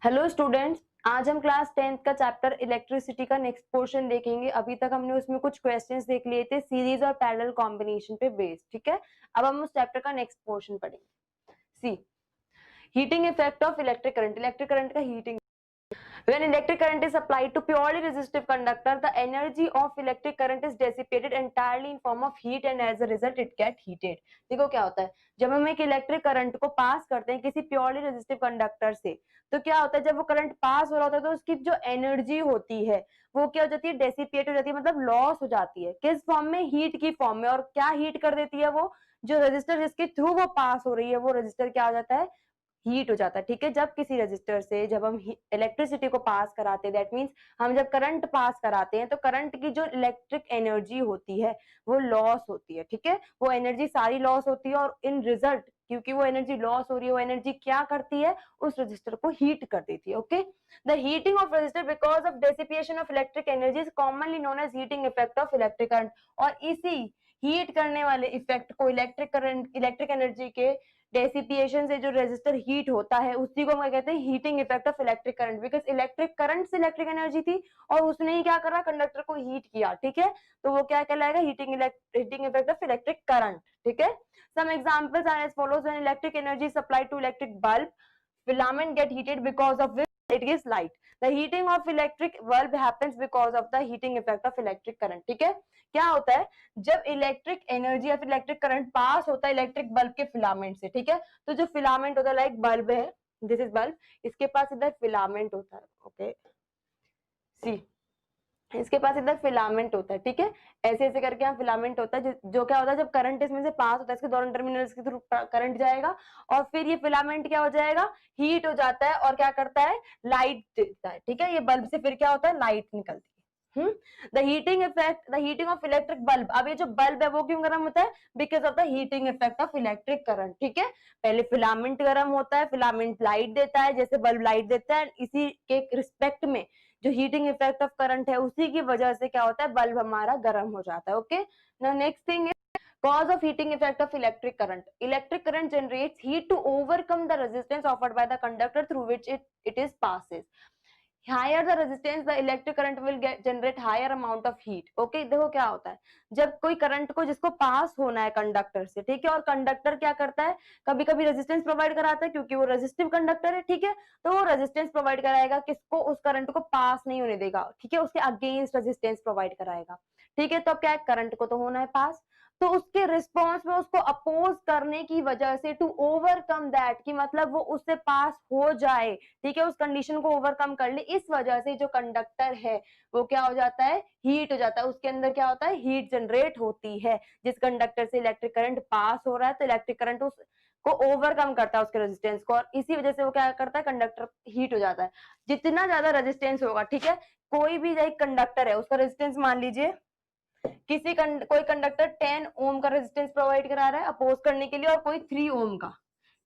Hello students, आज हम class 10th का चैप्टर इलेक्ट्रिसिटी का नेक्स्ट पोर्शन देखेंगे। अभी तक हमने उसमें कुछ क्वेश्चंस देख लिए थे सीरीज और पैरेलल कॉम्बिनेशन पे बेस्ड। ठीक है, अब हम उस चैप्टर का नेक्स्ट पोर्शन पढ़ेंगे। See heating effect of electric current. Electric current का heating. When electric current is applied to purely resistive conductor, the energy of electric current is dissipated entirely in form of heat and as a result it get heated. देखो क्या होता है, जब हम एक electric current को पास करते हैं किसी प्योरली रेजिस्टिव कंडक्टर से, तो क्या होता है, जब वो करंट पास हो रहा होता है तो उसकी जो एनर्जी होती है वो क्या हो जाती है, डेसिपेट हो जाती है, मतलब लॉस हो जाती है। किस फॉर्म में? हीट की फॉर्म में। और क्या हीट कर देती है वो? जो रेजिस्टर जिसके थ्रू वो पास हो रही है वो रेजिस्टर क्या हो जाता है, हीट हो जाता है। ठीक है, जब किसी रजिस्टर से जब हम इलेक्ट्रिसिटी को पास कराते हैं, दैट मींस हम जब करंट पास कराते हैं तो करंट की जो इलेक्ट्रिक एनर्जी होती है वो लॉस होती है। ठीक है, वो एनर्जी सारी लॉस होती है और इन रिजल्ट क्योंकि वो एनर्जी लॉस हो रही है, वो एनर्जी क्या करती है, उस रजिस्टर को हीट कर देती है। Okay, the heating of resistor because of dissipation of electric energy is commonly known as heating effect of electric current. और इसी हीट करने वाले इफेक्ट को इलेक्ट्रिक करंट, इलेक्ट्रिक एनर्जी के डेसिपिएशन से जो रेजिस्टर हीट होता है उसी को हम कहते हैं heating effect of electric current. Because electric current से इलेक्ट्रिक एनर्जी थी और उसने ही क्या करा, कंडक्टर को हीट किया। ठीक है, तो वो क्या कहलाएगा, heating effect of electric current. ठीक है, some examples are as follows. When electric energy supplied to electric bulb, filament get heated because of which it gives light. The heating of electric bulb happens because of the heating effect of electric current. ठीक है, क्या होता है, जब electric energy या फिर electric current pass होता है इलेक्ट्रिक बल्ब के फिलामेंट से। ठीक है, तो जो फिलामेंट होता है, लाइक बल्ब है, दिस इज बल्ब, इसके पास इधर फिलामेंट होता है। ओके, सी इसके पास इधर फिलामेंट होता है। ठीक है, ऐसे ऐसे करके यहाँ फिलामेंट होता है जो क्या होता है, जब करंट इसमें से पास होता है इसके दोनों टर्मिनल्स के थ्रू करंट जाएगा और फिर ये फिलामेंट क्या हो जाएगा, हीट हो जाता है और क्या करता है, लाइट देता है। ठीक है, ये बल्ब से फिर क्या होता है, लाइट निकलती है। The heating effect, the heating of electric bulb. अब ये जो बल्ब है वो क्यों गर्म होता है, because of the heating effect of electric current. ठीक है, पहले फिलामेंट गर्म होता है, फिलामेंट लाइट देता है, जैसे बल्ब लाइट देता है, इसी के रिस्पेक्ट में जो हीटिंग इफेक्ट ऑफ करंट है उसी की वजह से क्या होता है, बल्ब हमारा गर्म हो जाता है। Okay, now next thing is cause of heating effect of electric current. Electric current generates heat to overcome the resistance offered by the conductor through which it is passes. Higher the resistance, the electric current will generate higher amount of heat. Okay, देखो क्या होता है, जब कोई current को जिसको पास होना है कंडक्टर से, ठीक है, और कंडक्टर क्या करता है, कभी कभी रेजिस्टेंस प्रोवाइड कराता है क्योंकि वो रेजिस्टिव कंडक्टर है। ठीक है, तो वो रेजिस्टेंस प्रोवाइड कराएगा किसको, उस करंट को पास नहीं होने देगा। ठीक है, उसके अगेंस्ट रेजिस्टेंस प्रोवाइड कराएगा। ठीक है, तो अब क्या है, करंट को तो होना है पास, तो उसके रिस्पॉन्स में उसको अपोज करने की वजह से टू ओवरकम दैट, की मतलब वो उससे पास हो जाए, ठीक है, उस कंडीशन को ओवरकम कर ले, इस वजह से जो कंडक्टर है वो क्या हो जाता है, हीट हो जाता है। उसके अंदर क्या होता है, हीट जनरेट होती है। जिस कंडक्टर से इलेक्ट्रिक करंट पास हो रहा है तो इलेक्ट्रिक करंट उस को ओवरकम करता है उसके रेजिस्टेंस को, और इसी वजह से वो क्या करता है, कंडक्टर हीट हो जाता है। जितना ज्यादा रेजिस्टेंस होगा, ठीक है, कोई भी एक कंडक्टर है उसका रेजिस्टेंस मान लीजिए कोई कंडक्टर 10 ओम का रेजिस्टेंस प्रोवाइड करा रहा है अपोज करने के लिए और कोई 3 ओम का।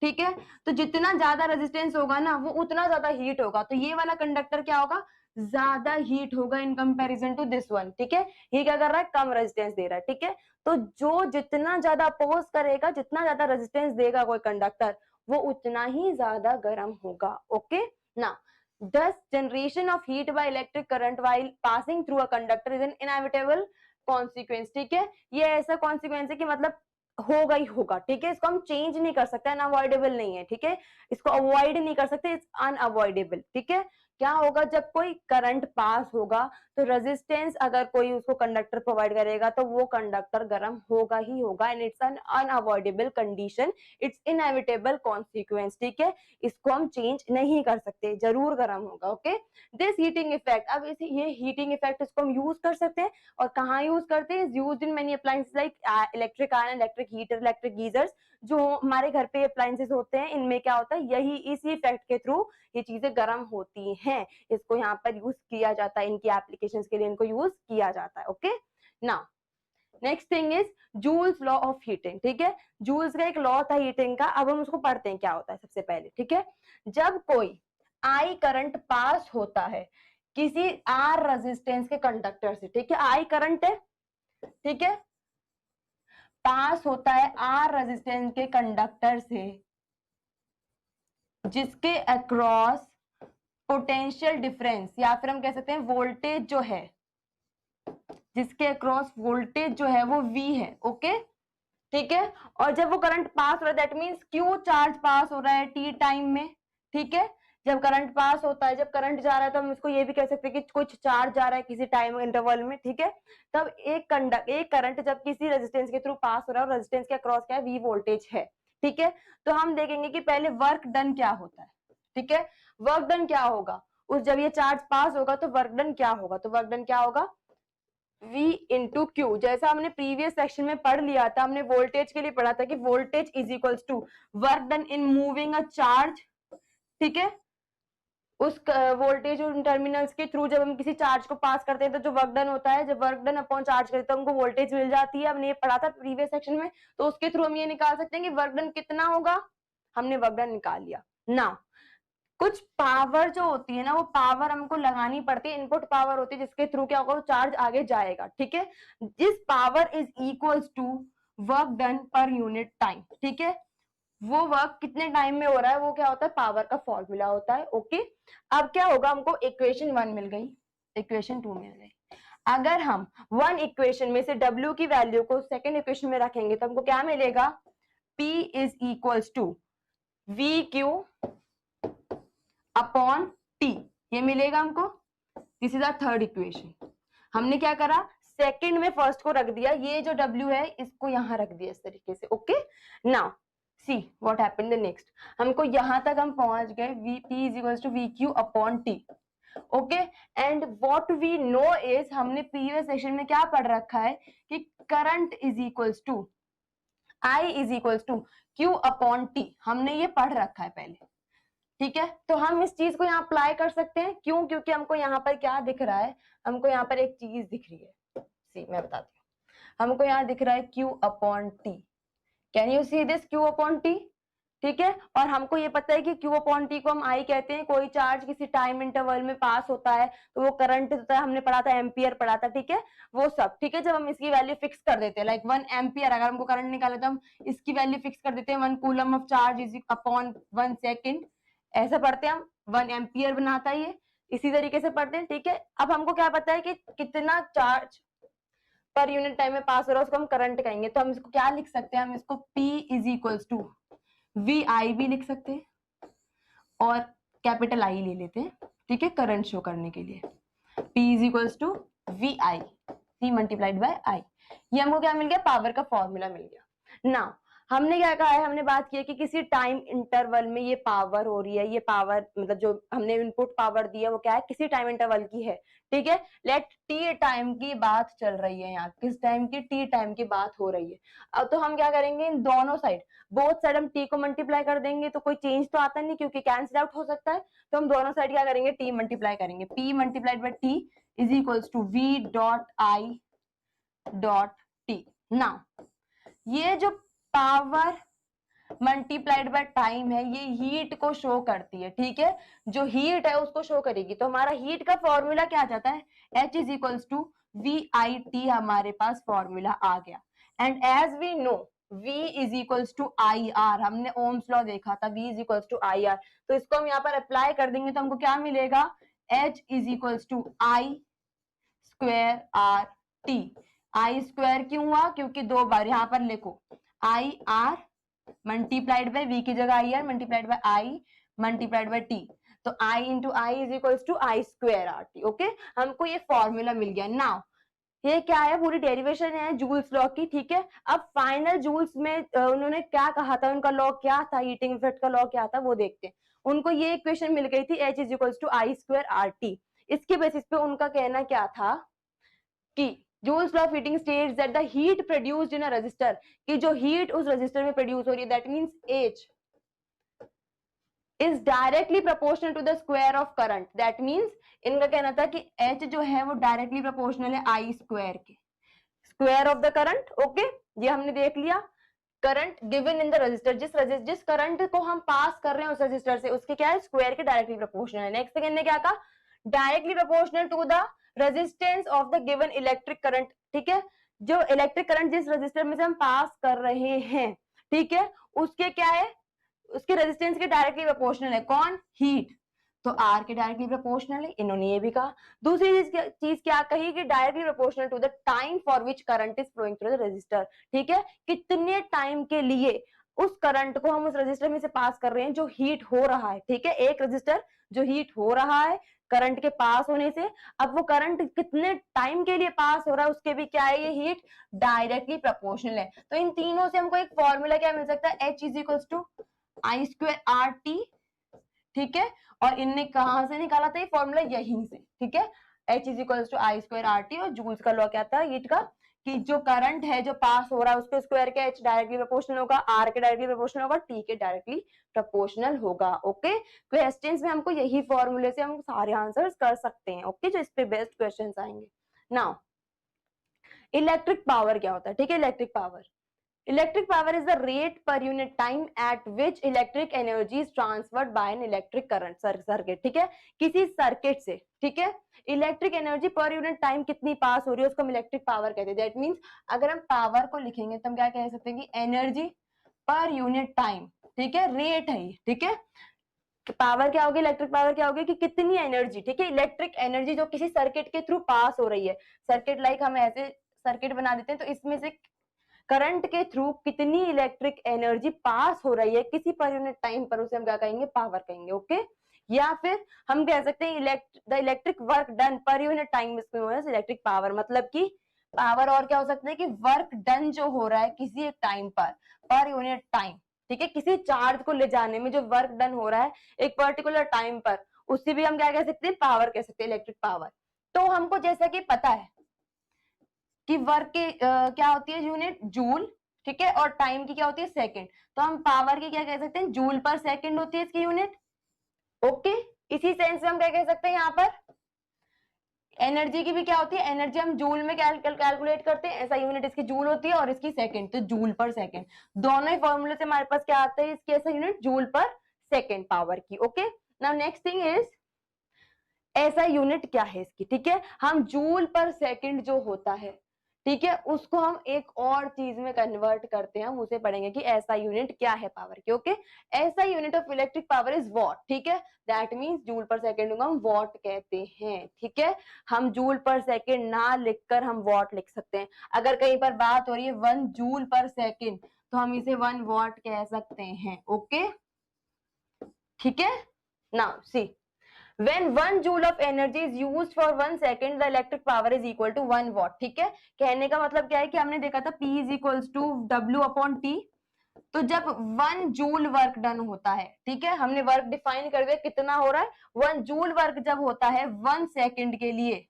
ठीक है, तो जितना ज्यादा रेजिस्टेंस होगा ना वो उतना ज्यादा हीट होगा, तो ये वाला कंडक्टर क्या होगा, ज्यादा हीट होगा in comparison to this one. ठीक है, ये क्या कर रहा है, कम रेजिस्टेंस दे रहा है। ठीक है, तो जो जितना ज्यादा अपोज करेगा, जितना ज्यादा रेजिस्टेंस देगा कोई कंडक्टर, वो उतना ही ज्यादा गर्म होगा। ओके, ना thus generation of heat by electric current while passing through a conductor is an inevitable consequence. ठीक है, ये ऐसा कॉन्सिक्वेंस है कि मतलब होगा ही होगा। ठीक है, इसको हम चेंज नहीं कर सकते, अनअवॉइडेबल नहीं है। ठीक है, इसको अवॉइड नहीं कर सकते, इट्स अनअवॉइडेबल। ठीक है, क्या होगा, जब कोई करंट पास होगा तो रेजिस्टेंस अगर कोई उसको कंडक्टर प्रोवाइड करेगा तो वो कंडक्टर गर्म होगा ही होगा, and it's an unavoidable condition, it's inevitable consequence. ठीक है, इसको हम चेंज नहीं कर सकते, जरूर गर्म होगा। ओके, दिस हीटिंग इफेक्ट, अब ये हीटिंग इफेक्ट इसको हम यूज कर सकते हैं और कहाँ यूज करते हैं, used in many appliances like electric iron, electric heater, electric geysers. जो हमारे घर पे अप्लायंसेस होते हैं इनमें क्या होता है, यही इसी इफेक्ट के थ्रू ये चीजें गर्म होती हैं, इसको यहाँ पर यूज किया जाता है, इनकी एप्लीकेशंस के लिए इनको यूज किया जाता है। Okay, now next thing is joules law of heating. ठीक है, जूल्स का एक लॉ था हीटिंग का, अब हम उसको पढ़ते हैं क्या होता है सबसे पहले। ठीक है, जब कोई आई करंट पास होता है किसी आर रेजिस्टेंस के कंडक्टर से, ठीक है, आई करंट है, ठीक है, पास होता है आर रेजिस्टेंस के कंडक्टर से जिसके अक्रॉस पोटेंशियल डिफरेंस, या फिर हम कह सकते हैं वोल्टेज जो है, जिसके अक्रॉस वोल्टेज जो है वो V है, ओके ठीक है। और जब वो करंट पास हो रहा है दैट मीन्स Q चार्ज पास हो रहा है T टाइम में, ठीक है। जब करंट पास होता है, जब करंट जा रहा है तो हम इसको ये भी कह सकते हैं कि कुछ चार्ज जा रहा है किसी टाइम इंटरवल में, ठीक है। तब एक करंट जब किसी रेजिस्टेंस के थ्रू पास हो रहा है और रेजिस्टेंस के अक्रॉस क्या है, V वोल्टेज है, ठीक है। तो हम देखेंगे कि पहले वर्क डन क्या होता है, ठीक है। वर्क डन क्या होगा, उस जब ये चार्ज पास होगा तो वर्क डन क्या होगा, तो वर्क डन क्या होगा, V इंटू क्यू। जैसा हमने प्रीवियस सेक्शन में पढ़ लिया था, हमने वोल्टेज के लिए पढ़ा था कि voltage is equals to work done in moving a charge, ठीक है। उस वोल्टेज और टर्मिनल्स के थ्रू जब हम किसी चार्ज को पास करते हैं तो जो वर्क डन होता है, जब वर्क डन अपॉन चार्ज करते हैं हमको वोल्टेज मिल जाती है। हमने ये पढ़ा था प्रीवियस सेक्शन में, तो उसके थ्रू हम ये निकाल सकते हैं कि वर्क डन कितना होगा, हमने वर्क डन निकाल लिया ना। कुछ पावर जो होती है ना, वो पावर हमको लगानी पड़ती है, इनपुट पावर होती है जिसके थ्रू क्या होगा, वो चार्ज आगे जाएगा, ठीक है। This power is equals to work done per unit time, ठीक है। वो वर्क कितने टाइम में हो रहा है वो क्या होता है, पावर का फॉर्मूला होता है, ओके। अब क्या होगा, हमको इक्वेशन 1 मिल गई, इक्वेशन 2 मिल गई। अगर हम वन इक्वेशन में से W की वैल्यू को सेकेंड इक्वेशन में रखेंगे तो हमको क्या मिलेगा, P is equals to VQ upon T, ये मिलेगा हमको। This is our third equation. हमने क्या करा, सेकंड में फर्स्ट को रख दिया, ये जो W है इसको यहां रख दिया इस तरीके से, okay. Now see what happened the next, हमको यहां तक हम पहुंच गए, P is equals to VQ upon T, okay. And what we know is, हमने प्रीवियस सेशन में क्या पढ़ रखा है कि current is equals to I is equals to Q upon T, हमने ये पढ़ रखा है पहले, ठीक है। तो हम इस चीज को यहाँ अप्लाई कर सकते हैं, क्यों, क्योंकि हमको यहाँ पर क्या दिख रहा है, हमको यहाँ पर एक चीज दिख रही है, सी मैं बताती हूँ। हमको यहाँ दिख रहा है Q upon T, can you see this Q upon T, ठीक है। और हमको ये पता है कि Q अपॉन T को हम I कहते हैं, कोई चार्ज किसी टाइम इंटरवल में पास होता है तो वो करंट होता है, हमने पढ़ा था एम्पियर पढ़ा था, ठीक है, वो सब, ठीक है। जब हम इसकी वैल्यू फिक्स कर देते हैं, लाइक 1 एम्पियर अगर हमको करंट निकाले तो हम इसकी वैल्यू फिक्स कर देते हैं, 1 coulomb of charge is upon 1 second, ऐसा पढ़ते हैं हम, 1 एम्पियर बनाता है ये, इसी तरीके से पढ़ते हैं, ठीक है। अब हमको क्या पता है कि कितना चार्ज पर यूनिट टाइम में पास हो रहा है उसको हम करंट कहेंगे, तो हम इसको क्या लिख सकते हैं, हम इसको P is equals to VI भी लिख सकते हैं और कैपिटल I ले लेते हैं, ठीक है, करंट शो करने के लिए। P is equals to VI, C multiplied by I, ये हमको क्या मिल गया, पावर का फॉर्मूला मिल गया ना। हमने क्या कहा है, हमने बात की है कि किसी टाइम इंटरवल में ये पावर हो रही है, ये पावर मतलब जो हमने इनपुट पावर दी है वो क्या है, किसी टाइम इंटरवल की है, ठीक है। लेट T टाइम की बात चल रही है, यहाँ किस टाइम की, T टाइम की बात हो रही है। अब तो हम क्या करेंगे, इन दोनों साइड, बोथ साइड हम T को मल्टीप्लाई कर देंगे, तो कोई चेंज तो आता नहीं क्योंकि कैंसिल आउट हो सकता है, तो हम दोनों साइड क्या करेंगे, T मल्टीप्लाई करेंगे, P multiplied by T is equals to V dot I dot T। Now ये जो पावर मल्टीप्लाइड बाय टाइम है, ये हीट को शो करती है, ठीक है, जो हीट है उसको शो करेगी। तो हमारा हीट का फॉर्मूला क्या आ जाता है, H is equals to VIT, हमारे पास फॉर्मूला आ गया। And as we know V is equals to IR, हमने ओम्स लॉ देखा था, V is equals to IR, तो इसको हम यहाँ पर अप्लाई कर देंगे तो हमको क्या मिलेगा, H is equals to I square RT। I square क्यों हुआ, क्योंकि दो बार यहाँ पर लिखो IR मल्टीप्लाइड बाय V की जगह IR multiplied by I multiplied by T, तो I into I is equals to I square RT, okay. हमको ये फॉर्मूला मिल गया। नाउ ये क्या है, पूरी डेरिवेशन है जूल्स लॉ की, ठीक है। अब फाइनल जूल्स में उन्होंने क्या कहा था, उनका लॉ क्या था, हीटिंग इफेक्ट का लॉ क्या था वो देखते हैं। उनको ये इक्वेशन मिल गई थी H is equals to I square RT। इसके बेसिस पे उनका कहना क्या था कि Joule's law of heating states that the heat produced in a resistor, कि जो हीट उस रेजिस्टर में प्रोड्यूस हो रही है, that means H is directly proportional to the square of current, that means इनका कहना था कि H जो है वो डायरेक्टली प्रोपोर्शनल है I स्क्वायर के, square of the current, okay. ये हमने देख लिया, current given in the resistor, जिस करंट को हम पास कर रहे हैं उस रेजिस्टर से, उसके क्या है, स्क्वायर के डायरेक्टली प्रोपोर्शनल है। नेक्स्ट सेकंड ने क्या कहा, directly proportional to the resistance of the given electric current, ठीक है, जो इलेक्ट्रिक करंट जिस रेजिस्टर में से हम पास कर रहे हैं, ठीक है, उसके क्या है, उसके रेजिस्टेंस के डायरेक्टली प्रोपोर्शनल है, कौन, हीट। तो आर के डायरेक्टली प्रोपोर्शनल है, इन्होंने ये भी कहा। दूसरी चीज क्या कही कि directly proportional to the time for which current is flowing through the resistor, ठीक है, कितने टाइम के लिए उस करंट को हम उस रेजिस्टर में से पास कर रहे हैं जो हीट हो रहा है, ठीक है, एक रेजिस्टर जो हीट हो रहा है करंट के पास होने से, अब वो करंट कितने टाइम के लिए पास हो रहा है उसके भी क्या है, ये हीट डायरेक्टली प्रोपोर्शनल है। तो इन तीनों से हमको एक फॉर्मूला क्या मिल सकता है, H is equal to I square R T, ठीक है, और इनने कहां से निकाला था ये फॉर्मूला, यहीं से, ठीक है, H is equal to I square R T, और जूल्स का लॉ क्या था हीट का, कि जो करंट है जो पास हो रहा है उसके स्क्वायर के H डायरेक्टली प्रोपोर्शनल होगा, R के डायरेक्टली प्रोपोर्शनल होगा, T के डायरेक्टली प्रोपोर्शनल होगा। ओके, क्वेश्चंस में हमको यही फॉर्मूले से हम सारे आंसर्स कर सकते हैं। ओके, जो इस पे बेस्ट क्वेश्चंस आएंगे। नाउ इलेक्ट्रिक पावर क्या होता है, ठीक है, electric power is the rate per unit time at which electric energy is transferred by an electric current circuit, ठीक है, किसी सर्किट से, ठीक है, इलेक्ट्रिक एनर्जी पर यूनिट टाइम कितनी पास हो रही है उसको हम इलेक्ट्रिक पावर कहते हैं। दैट मींस अगर हम पावर को लिखेंगे तो हम क्या कह सकते हैं कि एनर्जी पर यूनिट टाइम, ठीक है, रेट है, ठीक है, पावर क्या होगी, इलेक्ट्रिक पावर क्या होगी कि कितनी एनर्जी, ठीक है, इलेक्ट्रिक एनर्जी जो किसी सर्किट के थ्रू पास हो रही है, सर्किट लाइक हम ऐसे सर्किट बना देते हैं तो इसमें से करंट के थ्रू कितनी इलेक्ट्रिक एनर्जी पास हो रही है किसी पर यूनिट टाइम पर, उसे हम क्या कहेंगे, पावर कहेंगे। ओके, या फिर हम कह सकते हैं the electric work done per unit time is electric power, मतलब कि पावर और क्या हो सकता है कि वर्क डन जो हो रहा है किसी एक टाइम पर यूनिट टाइम, ठीक है, किसी चार्ज को ले जाने में जो वर्क डन हो रहा है एक पर्टिकुलर टाइम पर, उससे भी हम क्या कह सकते हैं, पावर कह सकते हैं, इलेक्ट्रिक पावर। तो हमको जैसा कि पता है कि वर्क की क्या होती है यूनिट, जूल, ठीक है, और टाइम की क्या होती है, सेकंड, तो हम पावर की क्या कह सकते हैं, जूल पर सेकंड होती है इसकी यूनिट। ओके, इसी सेंस में हम क्या कह सकते हैं, यहाँ पर एनर्जी की भी क्या होती है, एनर्जी हम जूल में कैलकुलेट करते हैं, ऐसा यूनिट इसकी जूल होती है और इसकी सेकंड, तो जूल पर सेकंड, दोनों ही फॉर्मूले से हमारे पास क्या आता है, इसकी SI unit joule per second power की। Okay, now next thing is SI unit क्या है इसकी, ठीक है, हम जूल पर सेकंड जो होता है, ठीक है, उसको हम एक और चीज में कन्वर्ट करते हैं, हम उसे पढ़ेंगे कि ऐसा यूनिट क्या है पावर की। ओके, ऐसा unit of electric power is what, ठीक है, that means joule per second को हम वॉट कहते हैं, ठीक है, हम जूल पर सेकंड ना लिखकर हम वॉट लिख सकते हैं। अगर कहीं पर बात हो रही है 1 जूल पर सेकंड तो हम इसे 1 वॉट कह सकते हैं। ओके, ठीक है, now see when 1 joule of energy is used for 1 second the electric power is equal to 1 watt, ठीक है, कहने का मतलब क्या है कि हमने देखा था P is equals to W upon T, तो जब 1 जूल वर्क डन होता है, ठीक है, हमने वर्क डिफाइन कर दिया कितना हो रहा है, 1 जूल वर्क जब होता है 1 सेकंड के लिए,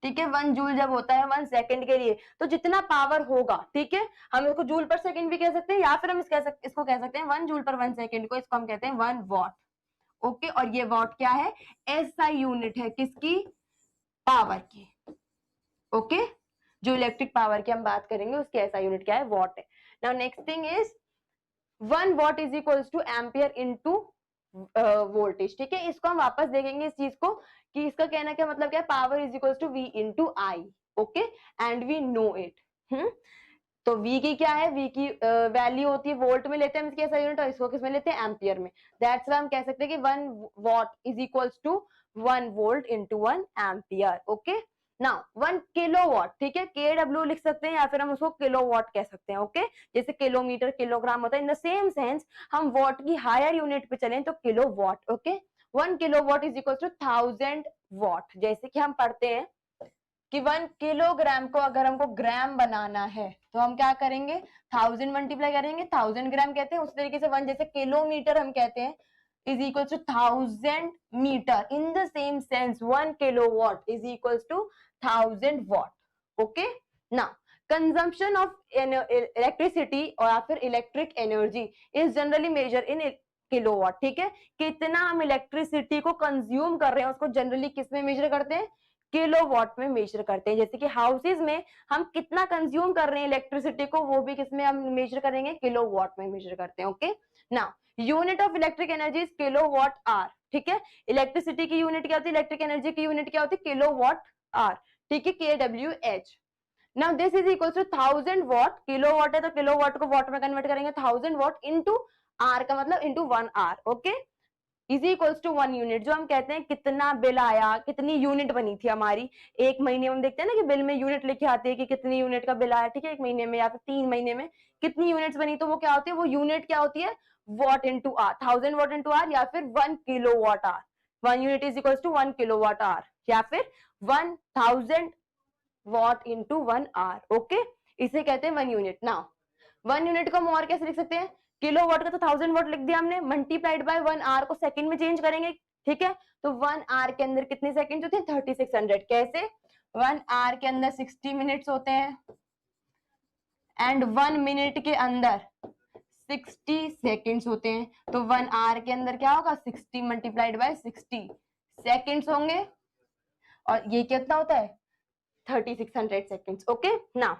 ठीक है, 1 जूल जब होता है 1 सेकंड के लिए, तो जितना पावर होगा, ठीक है, हम इसको जूल पर सेकंड भी कह सकते हैं या फिर हम इसको कह सकते हैं 1 जूल पर 1 सेकंड को, इसको हम कहते हैं 1 वॉट। ओके, और ये वॉट क्या है, ऐसा यूनिट है किसकी, पावर की। ओके, जो इलेक्ट्रिक पावर की हम बात करेंगे उसकी ऐसा यूनिट क्या है, वॉट है। Now next thing is 1 watt is equals two ampere into voltage, ठीक है, इसको हम वापस देखेंगे इस चीज को कि इसका कहना क्या मतलब क्या है, power is equals to V into I. Okay, and we know it. तो V की क्या है, V की वैल्यू होती है वोल्ट में लेते हैं इसकी ऐसा यूनिट, और इसको किस में लेते हैं, एम्पियर में। दैट्स व्हाई हम कह सकते हैं कि 1 watt is equals to 1 volt into 1 ampere. Okay, now 1 kilowatt, ठीक है, KW लिख सकते हैं या फिर हम उसको किलोवाट कह सकते हैं। ओके, जैसे किलोमीटर किलोग्राम होता है, इन द सेम सेंस हम वॉट की हायर यूनिट पे चलें तो kilowatt. Okay, 1 kilowatt is equals to 1000 watt, जैसे कि हम पढ़ते हैं कि 1 किलोग्राम को अगर हमको ग्राम बनाना है तो हम क्या करेंगे, 1000 मल्टीप्लाई करेंगे, 1000 ग्राम कहते हैं, उस तरीके से 1 जैसे किलोमीटर हम कहते हैं is equals to 1000 meter, in the same sense 1 kilowatt is equals to 1000 watt. Okay, now consumption of electricity or फिर electric energy is generally measured in kilowatt, ठीक है, कितना हम इलेक्ट्रिसिटी को कंज्यूम कर रहे हैं उसको जनरली किस में मेजर करते हैं, किलोवाट में मेजर करते हैं। जैसे कि हाउसेज में हम कितना कंज्यूम कर रहे हैं इलेक्ट्रिसिटी को, वो भी किसमें हम मेजर करेंगे, किलोवाट में मेजर करते हैं। Okay, now unit of electric energy is kilowatt hour, ठीक है, इलेक्ट्रिसिटी की यूनिट क्या होती है, इलेक्ट्रिक एनर्जी की यूनिट क्या होती है, किलोवाट आवर, ठीक है, KWH। Now this is equal to 1000 watt, kilowatt है तो किलोवाट को वॉट में कन्वर्ट करेंगे, 1000 वॉट इनटू आर का मतलब into 1 hour. Okay, is equals to 1 unit. जो हम कहते हैं कितना बिल आया, कितनी यूनिट बनी थी हमारी एक महीने में, हम देखते हैं ना कि बिल में यूनिट लिखे आते हैं कि कितनी यूनिट का बिल आया, ठीक है, एक महीने में या फिर 3 महीने में कितनी यूनिट्स बनी, तो वो क्या होती है, वो यूनिट क्या होती है, watt into hour, 1000 watt into hour, या फिर 1 kilo watt hour. 1 unit is equals to 1 kilo watt hour, या फिर 1000 वॉट इंटू 1 आर। ओके, इसे कहते हैं 1 यूनिट। नाउ 1 यूनिट को हम और कैसे लिख सकते हैं, किलो वॉट का तो 1000 वॉट लिख दिया हमने, मल्टीप्लाइड बाय 1 आर को सेकंड में चेंज करेंगे, ठीक है। तो 1 आर के अंदर कितने सेकंड होते हैं, 3600। कैसे, 1 आर के अंदर 60 मिनट्स होते हैं एंड 1 मिनट के अंदर 60 सेकंड्स होते हैं। तो 1 आर के अंदर क्या होगा, 60 मल्टीप्लाइड बाय 60 सेकंड्स होंगे, और ये कितना होता है, 3600 सेकंड्स। ओके, नाउ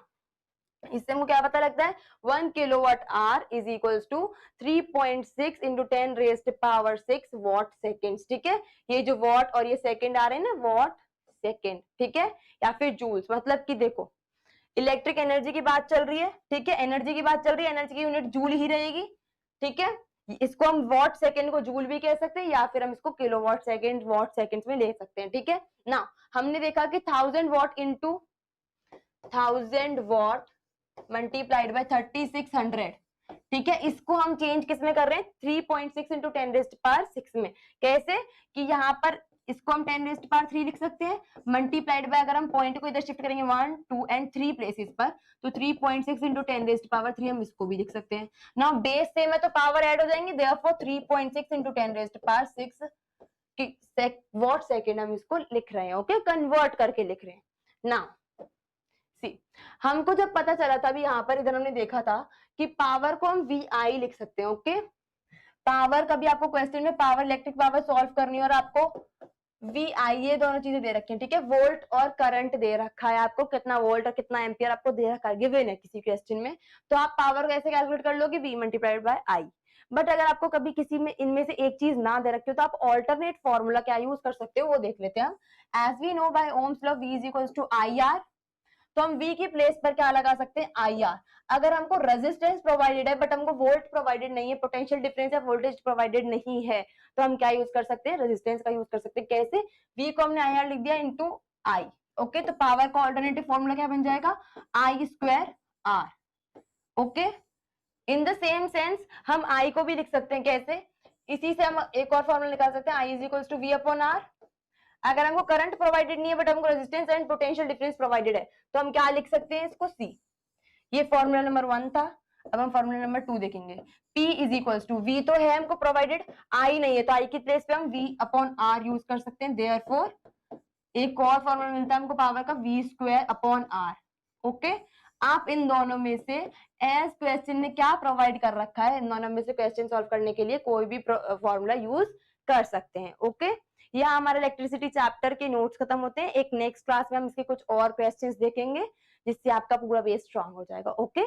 इससे मुझे क्या पता लगता है, 1 kilowatt hour is equals to 3.6 into 10 raised power 6 watt seconds, ठीक है। ये जो वॉट और ये सेकेंड आ रहे हैं ना, वॉट सेकेंड, ठीक है, या फिर जूल्स। मतलब कि देखो इलेक्ट्रिक एनर्जी की बात चल रही है, ठीक है, एनर्जी की बात चल रही है, एनर्जी की यूनिट जूल ही रहेगी, ठीक है। इसको हम वॉट सेकेंड को जूल भी कह सकते हैं, या फिर हम इसको किलोवाट सेकेंड वॉट सेकेंड्स में ले सकते हैं, ठीक है ना। हमने देखा कि 1000 watt into 1000 what multiplied by 3600, ठीक है। इसको हम चेंज किस में कर रहे हैं, 3.6 इंटू 10 रेज्ड पावर 6 में। कैसे कि यहाँ पर इसको हम 10 रेज्ड पावर 3 लिख सकते हैं, मल्टीप्लाइड बाय अगर हम पॉइंट को इधर शिफ्ट करेंगे 1 2 एंड 3 प्लेसेस पर, तो 3.6 इंटू 10 रेज्ड पावर 3 हम इसको भी लिख सकते हैं। नाउ बेस सेम है तो पावर ऐड हो जाएंगे, therefore 3.6 into 10 raised power 6 watt second हम इसको लिख रहे हैं। ओके, कन्वर्ट करके लिख रहे हैं। नाउ हमको जब पता चला था, अभी यहाँ पर इधर हमने देखा था कि पावर को हम VI लिख सकते हैं। ओके, पावर कभी आपको क्वेश्चन में पावर इलेक्ट्रिक पावर सॉल्व करनी है और आपको VI ये दोनों चीजें दे रखी हैं, ठीक है, वोल्ट और करंट दे रखा है आपको, कितना वोल्ट और कितना एम्पियर आपको दे रखा है, गिवन है किसी क्वेश्चन में, तो आप पावर कैसे कैलकुलेट कर लोगे, V multiplied by I। But अगर आपको कभी किसी में इनमें से एक चीज ना दे रखी हो तो आप ऑल्टरनेट फॉर्मूला क्या यूज कर सकते हो, वो देख लेते हैं हम। As we know by Ohm's law V is equals to IR, तो हम V की प्लेस पर क्या लगा सकते हैं, IR। अगर हमको रेजिस्टेंस प्रोवाइडेड है बट हमको वोल्ट प्रोवाइडेड नहीं है, पोटेंशियल डिफरेंस या वोल्टेज प्रोवाइडेड नहीं है, तो हम क्या यूज कर सकते हैं, रेजिस्टेंस का यूज कर सकते हैं। कैसे, V को हमने IR लिख दिया इंटू I। ओके, तो पावर का ऑल्टरनेटिव फॉर्मूला क्या बन जाएगा, I square R। Okay, in the same sense हम I को भी लिख सकते हैं, कैसे, इसी से हम एक और फॉर्मूला निकाल सकते हैं, I is equals to V upon R। अगर हमको करंट प्रोवाइडेड नहीं है बट हमको resistance and potential difference provided है, तो हम क्या लिख सकते हैं इसको, C। ये फॉर्मूला नंबर 1 था। अब हम फॉर्मूला नंबर 2 देखेंगे। P is equals to, V तो है हमको प्रोवाइडेड, I नहीं है, तो I की प्लेस पे हम V अपॉन R यूज कर सकते हैं। देयरफॉर एक और फॉर्मूला मिलता है हमको पावर का, V square upon R। Okay, आप इन दोनों में से एज क्वेश्चन ने क्या प्रोवाइड कर रखा है, इन दोनों में से क्वेश्चन सॉल्व करने के लिए कोई भी फॉर्मूला यूज कर सकते हैं। ओके, यहाँ हमारे इलेक्ट्रिसिटी चैप्टर के नोट्स खत्म होते हैं। एक नेक्स्ट क्लास में हम इसके कुछ और क्वेश्चंस देखेंगे जिससे आपका पूरा बेस स्ट्रांग हो जाएगा। ओके।